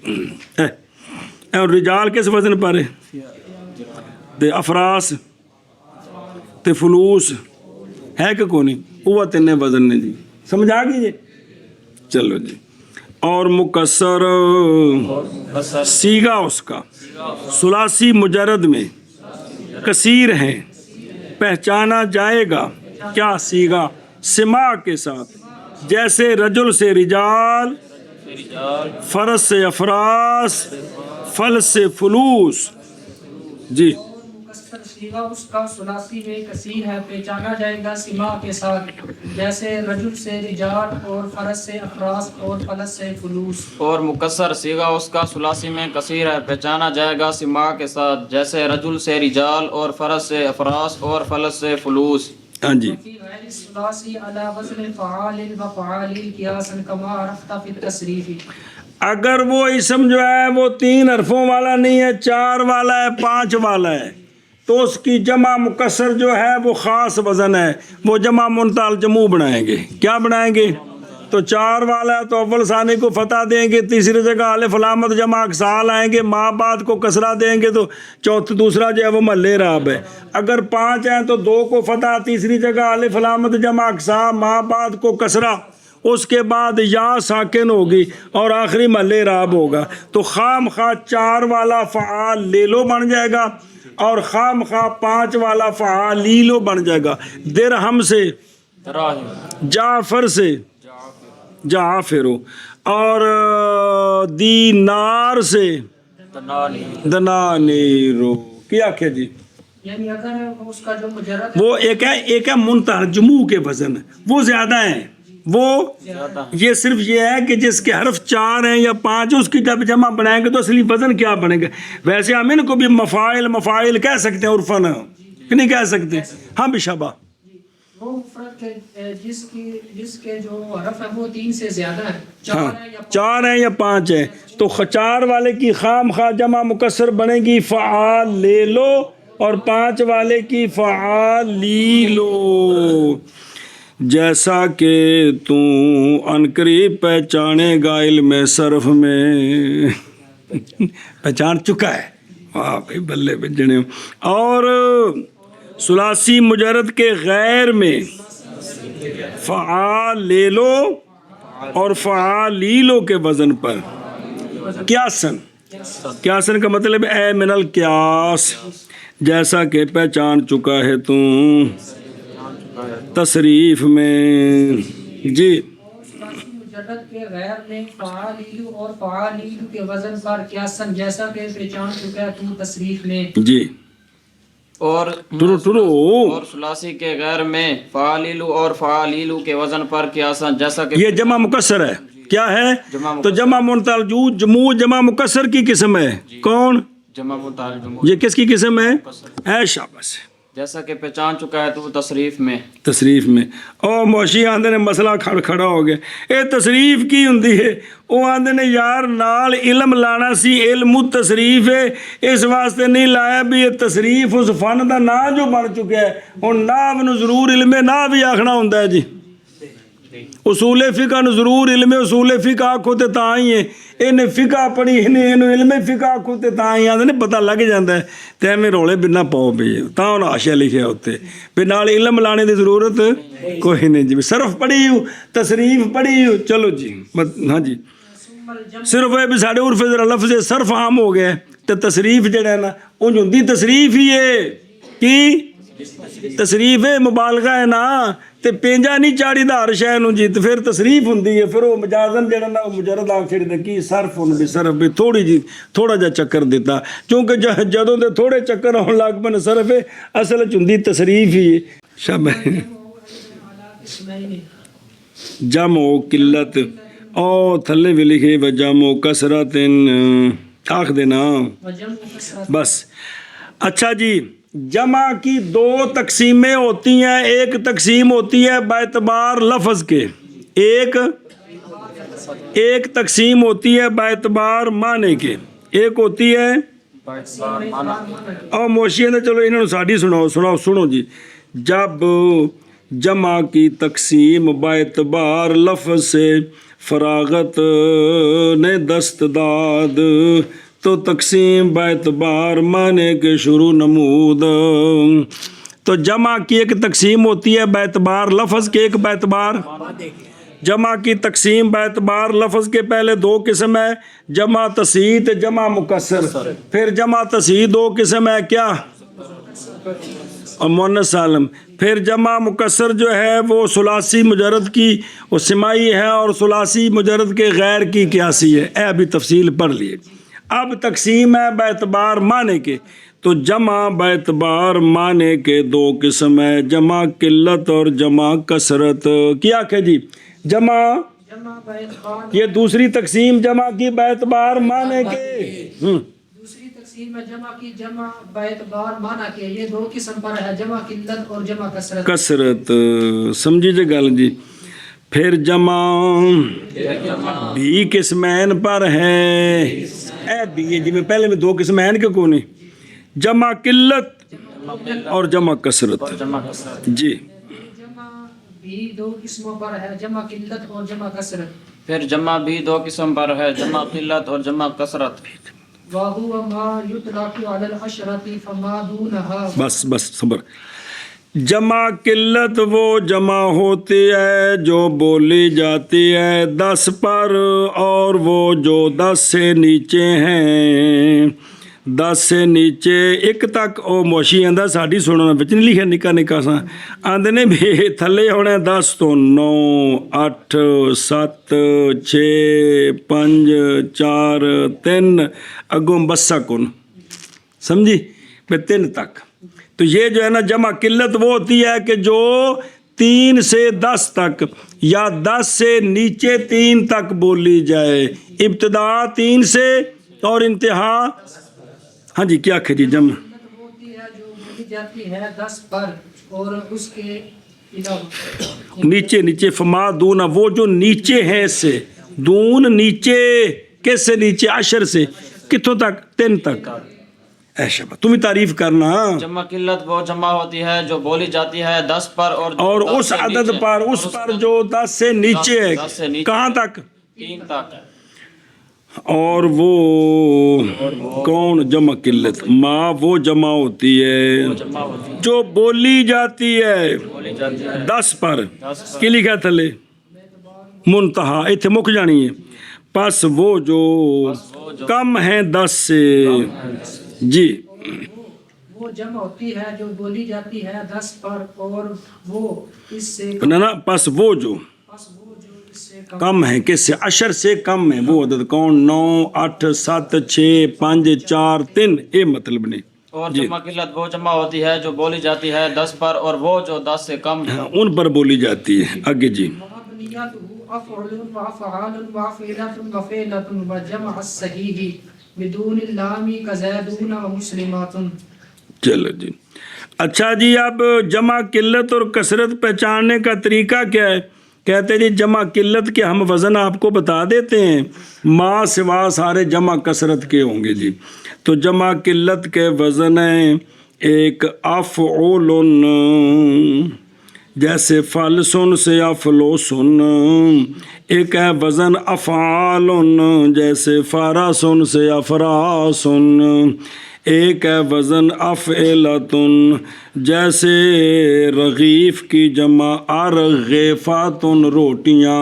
اور رجال کس وزن پر ہے؟ تے افراس تے فلوس ہے کہ کونی؟ وہ 3 وزن نے جی. سمجھ آ گئی جی؟ چلو جی. اور مکسر سیگا اس کا ثلاثی مجرد میں کثیر ہے، پہچانا جائے گا. کیا؟ سیگا سماع کے ساتھ. جیسے رجل سے رجال، فرس سے افراس، فل سے فلوس. جی مکسر صیغہ اس کا ثلاثی میں کثیر ہے، پہچانا جائے گا سماع کے ساتھ. جیسے رجل سے رجال اور فرس سے افراس اور فلس سے فلوس. اور مکسر صیغہ اس کا ثلاثی میں کثیر ہے، پہچانا جائے گا سماع کے ساتھ. جیسے رجل سے رجال اور فرس سے افراس اور فلس سے فلوس. ہاں جی. فی غیر الثلاثی علی وزن فعال و فعال قیاسا کما عرفت فی التصریف. اگر وہ اسم جو ہے وہ 3 حرفوں والا نہیں ہے، 4 والا ہے، 5 والا ہے، تو اس کی جمع مکسر جو ہے وہ خاص وزن ہے. وہ جمع منتال جمع بنائیں گے. کیا بنائیں گے؟ تو 4 والا ہے تو اول ثانی کو فتح دیں گے، تیسری جگہ الف علامت جمع اکسال آئیں گے، ماں بعد کو کسرہ دیں گے، تو دوسرا جو ہے وہ محلِ اعراب ہے. اگر 5 ہیں تو 2 کو فتح، تیسری جگہ الف علامت جمع اکسال، ماں بعد کو کسرہ، اس کے بعد یا ساکن ہوگی اور آخری محلِ اعراب ہوگا. تو خام خواہ 4 والا فعال لے لو بن جائے گا اور خام خواہ 5 والا فعال لی لو بن جائے گا. درہم سے جعفر سے جعفرو، اور دینار سے دنانیرو. کیا کیا جی؟ یعنی اگر اس کا جو مجرد وہ ایک ہے منتہر جموع کے وزن، وہ زیادہ ہیں. وہ یہ صرف یہ ہے کہ جس کے حرف 4 ہیں یا 5 اس کی جب جمع بنائیں گے تو اصلی وزن کیا بنے گا. ویسے ہم ان کو بھی مفاعل کہہ سکتے ہیں عرفاً، کہ نہیں کہہ سکتے؟ ہاں بشابہ. وہ مفرد جس کے جو حرف ہے وہ 3 سے زیادہ ہے، 4 ہیں یا 5 ہیں، تو 4 والے کی خام خواہ جمع مکسر بنے گی فعال لے لو اور 5 والے کی فعالیلو، جیسا کہ تو عنقریب پہچانے گا علم صرف میں، پہچان چکا ہے، واہ بھائی بلے بجنے، اور ثلاثی مجرد کے غیر میں فعالیلو اور فعالیلو کے وزن پر قیاسن، قیاسن کا مطلب اے من القیاس، جیسا کہ پہچان چکا ہے تو تصریف میں، جی مجرد کے غیر میں فعالیلو اور فعالیلو کے وزن پر قیاسن، جیسا کہ پہچان چکا ہے تو تصریف میں، جی اور ٹرو ثلاثی کے غیر میں فعالیلو اور فعالیلو کے وزن پر قیاسن، جیسا کہ یہ جمع مکسر ہے، کیا ہے؟ جمع تو جمع منتالجود جموع جمع مکسر کی قسم ہے، کون؟ جمع متعلق جمع، یہ کس کی قسم ہے؟ اے شاباش، جیسا کہ پہچان چکا ہے تو تصریف میں، تصریف میں۔ او موشی آندے نے مسئلہ کھڑا ہو گیا، اے تصریف کی ہوندی ہے؟ وہ آندے نے یار نال علم لانا سی، علم تصریف ہے، اس واسطے نہیں لایا بھی یہ تصریف اس فن دا نا جو بن چکا ہے، ہن ناو نو ضرور علم نا بھی آکھنا ہوندا ہے جی، اصول فقہ نو ضرور علم اصول فقہ آکھو تے تاں ہی ہے، انہیں فقہ پڑھی انہیں علم فقہ آکھو تے تاں ہی آندے نے پتہ لگ جاندا ہے، تے ایویں رولے بنا پاؤ بھی تاں انہاں حاشیہ لکھیا ہوتے بھی نال علم لانے دی ضرورت کوئی نہیں جی، صرف پڑھی ہو تصریف پڑھی ہو، چلو جی ہاں جی، صرف یہ بھی ساڈے عرف ذرا لفظ صرف عام ہو گیا تے تصریف جڑا ہے نا اونج ہوندی تصریف ہی ہے، کی تصریف ہے، مبالغہ ہے نا، تے پینجا نہیں چاڑی دا ہر شے نوں جی، تے پھر تصریف ہوندی ہے، پھر وہ مجازن جڑا نا مجرد آکھ چھڑی تے کی صرف ہن بھی صرف بھی تھوڑی جی تھوڑا جا چکر دیتا، کیونکہ جدوں دے تھوڑے چکر ہون لگ پن صرف اصل چ ہوندی تصریف ہی ہے۔ شاباش، جمع و قلت، او تھلے بھی لکھے و جمع و کثرت آکھ دینا بس۔ اچھا جی، جمع کی 2 تقسیمیں ہوتی ہیں، ایک تقسیم ہوتی ہے باعتبار لفظ کے، ایک تقسیم ہوتی ہے باعتبار معنی کے، ایک ہوتی ہے اور موشی نے چلو انہوں نے ساڑی سنو جی، جب جمع کی تقسیم باعتبار لفظ سے فراغت نے دست داد تو تقسیم باعتبار معنی کے شروع نمود، تو جمع کی ایک تقسیم ہوتی ہے باعتبار لفظ کے، ایک باعتبار جمع کی تقسیم باعتبار لفظ کے پہلے 2 قسم ہے، جمع تصحیح جمع مکسر، پھر جمع تصحیح 2 قسم ہے، کیا؟ اور مؤنث سالم، پھر جمع مکسر جو ہے وہ ثلاثی مجرد کی وہ سمائی ہے اور ثلاثی مجرد کے غیر کی قیاسی ہے، اے ابھی تفصیل پڑھ لیے۔ اب تقسیم ہے باعتبار معنی کے، تو جمع باعتبار معنی کے 2 قسم ہے، جمع قلت اور جمع کثرت، کیا کہ جی جمع یہ دوسری تقسیم جمع کی باعتبار معنی کے، دوسری تقسیم ہے جمع کی جمع باعتبار معنی کے، یہ 2 قسم پر ہے، جمع قلت اور جمع کثرت۔ کثرت سمجھی جی گل جی، پھر جمع بھی قسمین پر ہے، اے بھی جی میں پہلے میں 2 قسمین کے کونے، جمع قلت اور جمع کثرت، جی جمع بھی 2 قسموں پر ہے، جمع قلت اور جمع کثرت، پھر جمع بھی 2 قسم پر ہے، جمع قلت اور جمع کثرت، وَهُوَ مَا يُطْلَقُ عَلَى الْعَشْرَةِ فَمَا دُونَهَا، بس صبر۔ جمع قلت وہ جمع ہوتی ہے جو بولی جاتی ہے 10 پر، اور وہ جو 10 سے نیچے ہیں، 10 سے نیچے 1 تک، او موشی آندا ساڈی سننا وچ نہیں لکھیا نکا نکا سا آندے نے بھی تھلے ہونے 10 تو 9 8 7 6 5 4 3 اگوں بسا کن، سمجھی پہ 3 تک، تو یہ جو ہے نا جمع قلت وہ ہوتی ہے کہ جو 3 سے 10 تک یا 10 سے نیچے 3 تک بولی جائے، ابتدا 3 سے اور انتہا، ہاں جی کیا کہہ جی جمع ہوتی ہے جو بولی جاتی ہے 10 پر اور اس کے علاوہ نیچے فما دون، وہ جو نیچے ہیں اس سے، دون نیچے، کس سے نیچے؟ 10 سے، کتوں تک؟ 3 تک، ایشا تم تعریف کرنا. جمع قلت وہ جمع ہوتی ہے جو بولی جاتی ہے 10 پر اور اس عدد پر اس پر جو 10 سے نیچے ہے. 10 سے نیچے کہاں تک؟ 3 تک. اور وہ کون جمع قلت؟ ماں وہ جمع ہوتی ہے جمع ہوتی جو بولی جاتی ہے بولی جاتی ہے 10 پر. کی لکھا تھلے؟ منتہا اتنے مک جانی ہے. پس وہ جو کم ہیں 10 سے. جی وہ جمع ہوتی ہے جو بولی جاتی ہے 10 پر اور وہ اس سے نا پس وہ جو پس وہ جو اس سے کم ہے کس سے؟ 10 سے کم ہے. وہ عدد کون؟ 9 8 7 6 5 4 3 یہ مطلب نہیں. اور جمع قلت وہ جمع ہوتی ہے جو بولی جاتی ہے 10 پر اور وہ جو 10 سے کم ہے ان پر بولی جاتی ہے. آگے جی مبنياته أفعل وأفعال وفعلة وفعلة وجمع الصحيح بدون اللام كزيدون ومسلمات. چلو جی. اچھا جی اب جمع قلت اور کثرت پہچاننے کا طریقہ کیا ہے؟ کہتے جی جمع قلت کے ہم وزن آپ کو بتا دیتے ہیں. ما سوا سارے جمع کثرت کے ہوں گے جی. تو جمع قلت کے وزن ہیں ایک افعول جیسے فلسن سے افلوسن. ایک ہے وزن افعال جیسے فارسن سے افراسن. ایک ہے وزن افعلتن جیسے رغیف کی جمع ارغیفاتن روٹیاں.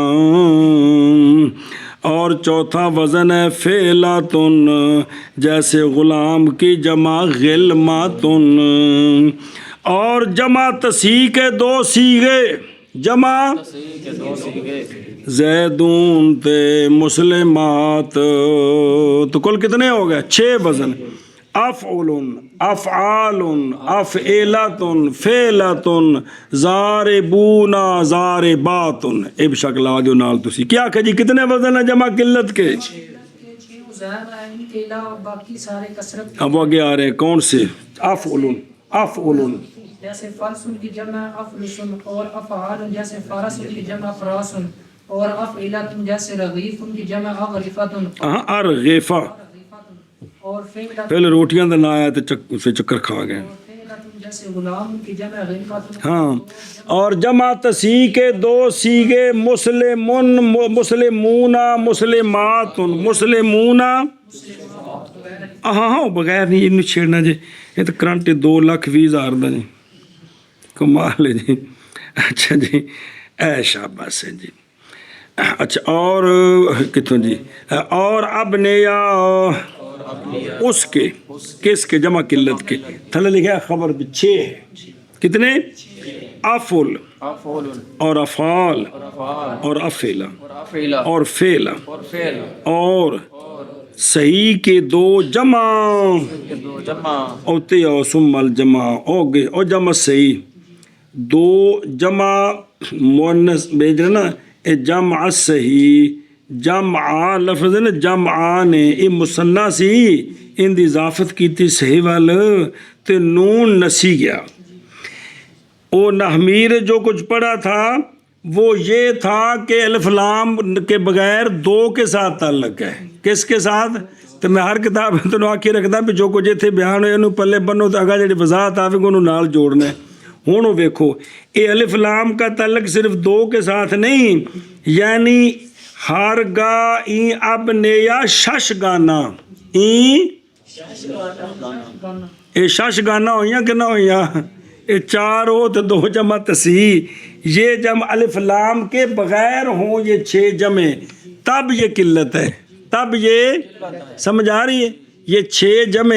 اور چوتھا وزن ہے فعلتن جیسے غلام کی جمع غلماتن. اور جمع تصحیح کے 2 صیغے. جمع زیدون تے مسلمات. تو کل کتنے ہو گئے؟ 6 وزن. افعل افعال افعلۃ فعلۃ ضاربون ضاربات. اب شکل آ جو نال تسی کیا کہ جی کتنے وزن ہے جمع قلت کے؟ ان کے علاوہ باقی سارے کثرت. اب آگے آ رہے ہیں کون سے؟ افعل افعل جیسے فلسن کی جمع افلسن اور افعال جیسے فارسن کی جمع فراسن اور افعلۃ جیسے رغیف کی جمع اغرفۃ. ارغیفہ. اور فعلۃ پہلے روٹیاں دا نہ آیا تو اسے چکر کھا گئے. جیسے غلام کی جمع غلمۃ. ہاں. اور جمع تصحیح کے 2 صیغے مسلمون مسلمون مسلمات. مسلمون ہاں بغیر نہیں انہوں چھیڑنا جی. یہ تو کرنٹ 2,20,000 دا جی. کمال ہے جی. اچھا جی اے شاباش ہے جی. اچھا اور کتوں جی اور ابنیا اس کے کس کے جمع قلت کے تھلے لکھا ہے خبر 6 ہے. کتنے؟ افعل اور افعال اور افعل اور فعل اور صحیح کے 2 جمع اوتے او ثم الجمع اوگے او جمع صحیح 2 جمع مؤنث بھیج رہے نا. اے جمع صحیح جمع لفظ ہے نا جمعان یہ مثنیٰ سی ان دی اضافت کیتی صحیح وال تے نون نسی گیا. او نحمیر جو کچھ پڑھا تھا وہ یہ تھا کہ الف لام کے بغیر 2 کے ساتھ تعلق ہے. کس کے ساتھ؟ تو میں ہر کتاب تو آخی رکھتا بھی جو کچھ اتنے بیان ہوئے انہوں پلے بنو تو اگا جی وضاحت آئے گا انہوں نال جوڑنا ہے. ہوں ویکھو یہ الف لام کا تعلق صرف 2 کے ساتھ نہیں یعنی ہارگا این ابنیا شش گانا این یہ شش گانا ہوئیاں کہ نہ ہوئیاں یہ 4 ہو تو 2 جمع تصحیح. یہ جمع الف لام کے بغیر ہوں یہ 6 جمع تب یہ قلت ہے. تب یہ سمجھ آ رہی ہے یہ 6 جمع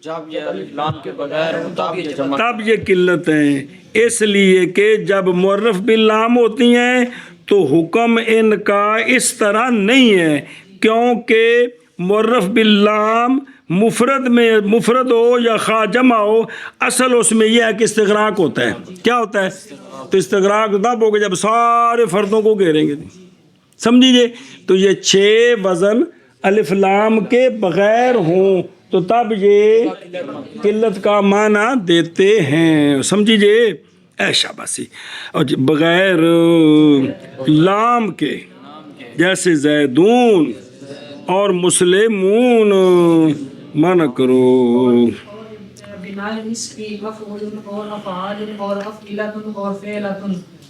جب یہ الف لام کے بغیر تب یہ قلت ہیں. اس لیے کہ جب معرف باللام ہوتی ہیں تو حکم ان کا اس طرح نہیں ہے کیونکہ معرف باللام مفرد میں مفرد ہو یا خواہ جمع ہو اصل اس میں یہ ہے کہ استغراق ہوتا ہے. کیا ہوتا ہے؟ تو استغراق تب ہوگا جب سارے فردوں کو گھیریں گے. سمجھیے تو یہ 6 وزن الف لام کے بغیر ہوں تو تب یہ قلت کا معنی دیتے ہیں. سمجھیے اے شاباشی. اور بغیر لام کے جیسے زیدون اور مسلمون منع کرو. بنا اسکی افعل اور افعال اور افعلۃ اور فعلۃ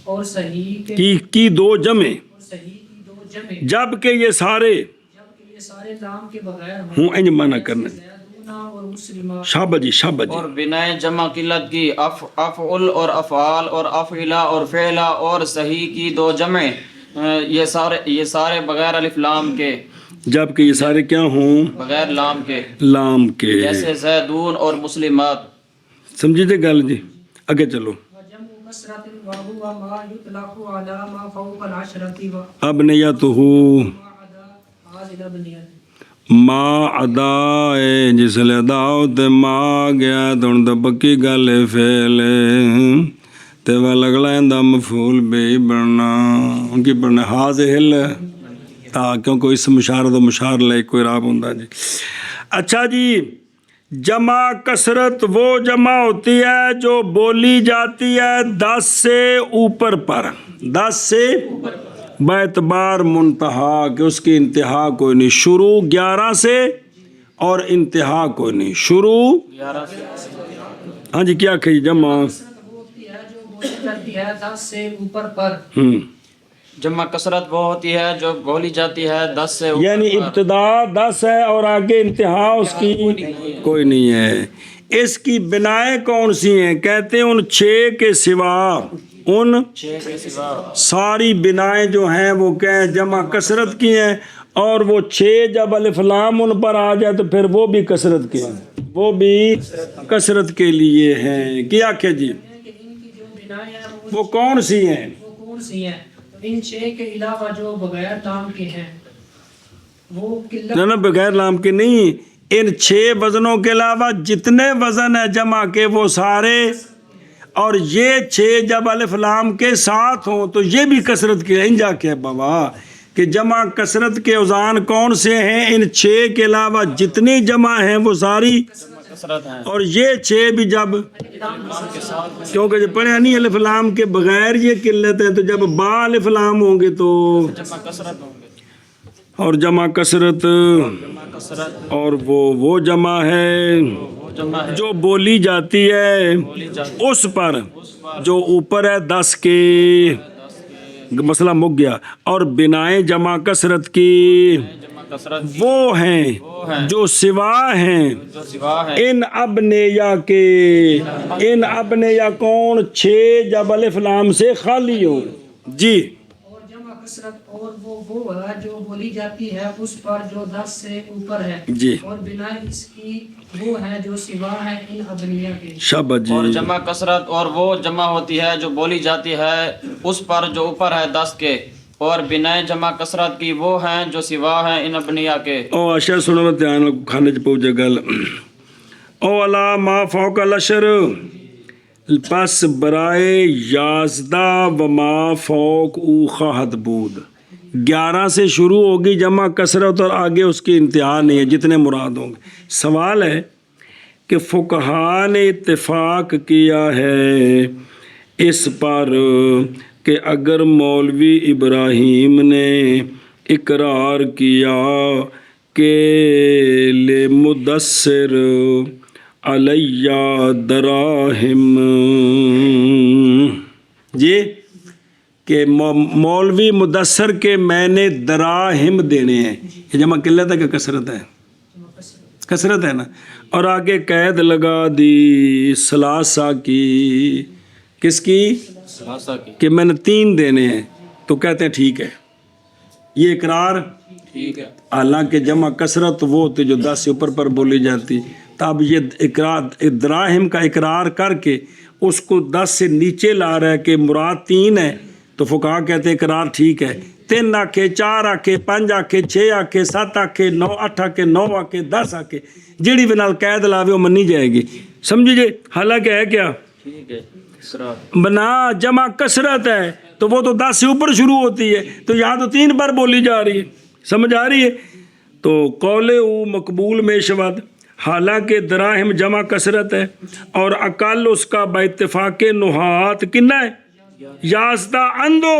اور صحیح کی دو جمع صحیح کی دو جمع جبکہ یہ سارے جبکہ یہ سارے لام کے بغیر ہوں انج منع کرنا زیدون اور مسلمہ شابہ جی اور بنائے جمع قلت کی افعل اور افعال اور افعلا اور فعلا اور صحیح کی دو جمع یہ سارے بغیر الف لام کے جبکہ یہ سارے کیا ہوں بغیر لام کے لام کے جیسے زیدون اور مسلمات. سمجھی تھے گل جی آگے چلو وجمع کثرت وهو ما يطلق على ما فوق العشرة ابنیتہ وما عدا هذه الابنية ما ادا ہے جس لے داؤ تے ما گیا تو ہن تے پکی گل ہے فعل تے ول اگلا ایندا مفعول بھی بننا ان کی بننا حاضل تا کیونکہ اس مشار تو مشار لے کوئی راب ہوندا جی. اچھا جی جمع کثرت وہ جمع ہوتی ہے جو بولی جاتی ہے 10 سے اوپر پر 10 سے باعتبار منتہا کہ اس کی انتہا کوئی نہیں شروع 11 سے اور انتہا کوئی نہیں شروع 11 سے ہاں جی کیا کہی جمع ہوتی ہے جو بولی جاتی ہے 10 سے اوپر پر جمع کثرت وہ ہوتی ہے جو بولی جاتی ہے 10 سے اوپر یعنی پر. ابتدا 10 ہے اور آگے انتہا اس کی کوئی نہیں ہے. اس کی بنائیں کون سی ہیں کہتے ہیں ان 6 کے سوا ان 6 کے سوا ساری بنائیں جو ہیں وہ کیا ہیں جمع کثرت کی ہیں اور وہ 6 جب الف لام ان پر آ جائے تو پھر وہ بھی کثرت کے ہیں وہ بھی کثرت کے لیے ہیں. کیا کہ جی کہ ان کی جو بنائیں ہیں وہ کون سی ہیں وہ کون سی ہیں ان 6 کے علاوہ جو بغیر لام کے ہیں وہ قلت نہ بغیر لام کے نہیں ان 6 وزنوں کے علاوہ جتنے وزن ہیں جمع کے وہ سارے اور یہ 6 جب الف لام کے ساتھ ہوں تو یہ بھی کثرت کے ہیں. جا کے بابا کہ جمع کثرت کے اوزان کون سے ہیں ان 6 کے علاوہ جتنی جمع ہیں وہ ساری کثرت ہیں اور یہ 6 بھی جب کیونکہ جب پڑھے نہیں الف لام کے بغیر یہ قلت ہے تو جب با الف لام ہوں گے تو جمع کثرت ہوں گے اور جمع کثرت جمع کثرت اور وہ جمع ہے وہ جمع ہے جو بولی جاتی ہے بولی جاتی اس پر جو اوپر ہے 10 کے مسئلہ مک گیا. اور بنائیں جمع کثرت کی جمع کثرت وہ ہیں جو سوا ہیں جو سوا ہے ان ابنیا کے ان ابنیا کون 6 جب الف لام سے خالی ہوں جی. اور جمع کثرت اور وہ ہے جو بولی جاتی ہے اس پر جو 10 سے اوپر ہے جی اور بنا اس کی وہ ہے جو سوا ہے ان ابنیہ کے شابہ جی. اور جمع کثرت اور وہ جمع ہوتی ہے جو بولی جاتی ہے اس پر جو اوپر ہے 10 کے اور بنائے جمع کثرت کی وہ ہیں جو سوا ہیں ان ابنیہ کے. او اشیا سنو میں دھیان کھانے چ پہنچے گل او الا ما فوق الاشر پس برائے 11 و ما فوق اوخا بود 11 سے شروع ہوگی جمع کثرت اور آگے اس کی انتہا نہیں ہے جتنے مراد ہوں گے. سوال ہے کہ فقہا نے اتفاق کیا ہے اس پر کہ اگر مولوی ابراہیم نے اقرار کیا کہ لمدثر علیہ دراہم جی کہ مولوی مدثر کے میں نے دراہم دینے ہیں یہ جمع قلت ہے کہ کثرت ہے کثرت ہے نا. اور آگے قید لگا دی ثلاثہ کی کس کی کہ میں نے 3 دینے ہیں تو کہتے ہیں ٹھیک ہے یہ اقرار ٹھیک ہے. حالانکہ جمع کثرت وہ ہوتی جو 10 سے اوپر پر بولی جاتی تب یہ اقرار دراہم کا اقرار کر کے اس کو 10 سے نیچے لا رہا ہے کہ مراد 3 ہے تو فقہا کہتے ہیں اقرار ٹھیک ہے. 3 آکھے 4 آکھے 5 آکھے 6 آکھے 7 آکھے 9 8 آکھے 9 آکھے 10 آکھے جیڑی بھی نال قید لاوے وہ منی جائے گی سمجھے جی. حالانکہ ہے کیا ٹھیک ہے بنا جمع کثرت ہے تو وہ تو 10 سے اوپر شروع ہوتی ہے تو یہاں تو 3 پر بولی جا رہی ہے سمجھ آ رہی ہے. تو قول او مقبول میں شود حالانکہ دراہم جمع کثرت ہے اور اقل اس کا با اتفاق نحات کنا ہے 11 اندو.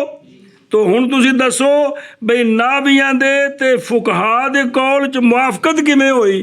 تو ہن تسی دسو بھئی ناویاں دے تے فقہا دے قول چ موافقت کیویں ہوئی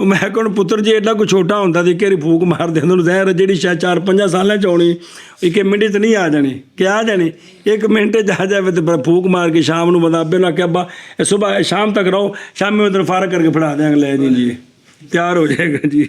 ਉਹ ਮੈਂ ਕੋਣ ਪੁੱਤਰ ਜੀ ਐਡਾ ਕੋਈ ਛੋਟਾ ਹੁੰਦਾ ਤੇ ਕਿਹੜੀ ਫੂਕ ਮਾਰ ਦੇ ਉਹਨੂੰ ਜ਼ਹਿਰ ਜਿਹੜੀ ਸ਼ਾਇਦ 4-5 ਸਾਲਾਂ ਚ ਆਉਣੀ ਇੱਕ ਮਿੰਟ ਚ ਨਹੀਂ ਆ ਜਾਣੀ ਕਿ ਆ ਜਾਣੀ 1 ਮਿੰਟ ਚ ਆ ਜਾਵੇ ਤੇ ਫੂਕ ਮਾਰ ਕੇ ਸ਼ਾਮ ਨੂੰ ਬੰਦਾ ਆਪੇ ਲਾ ਕੇ ਅੱਬਾ ਸਵੇਰ ਸ਼ਾਮ ਤੱਕ ਰਹੋ ਸ਼ਾਮੀ ਮੈਂ ਤੈਨੂੰ ਫਾਰਗ ਕਰਕੇ ਫੜਾ ਦਿਆਂਗਾ ਲੈ ਜੀ ਤਿਆਰ ਹੋ ਜਾਏਗਾ ਜੀ।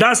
10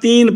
3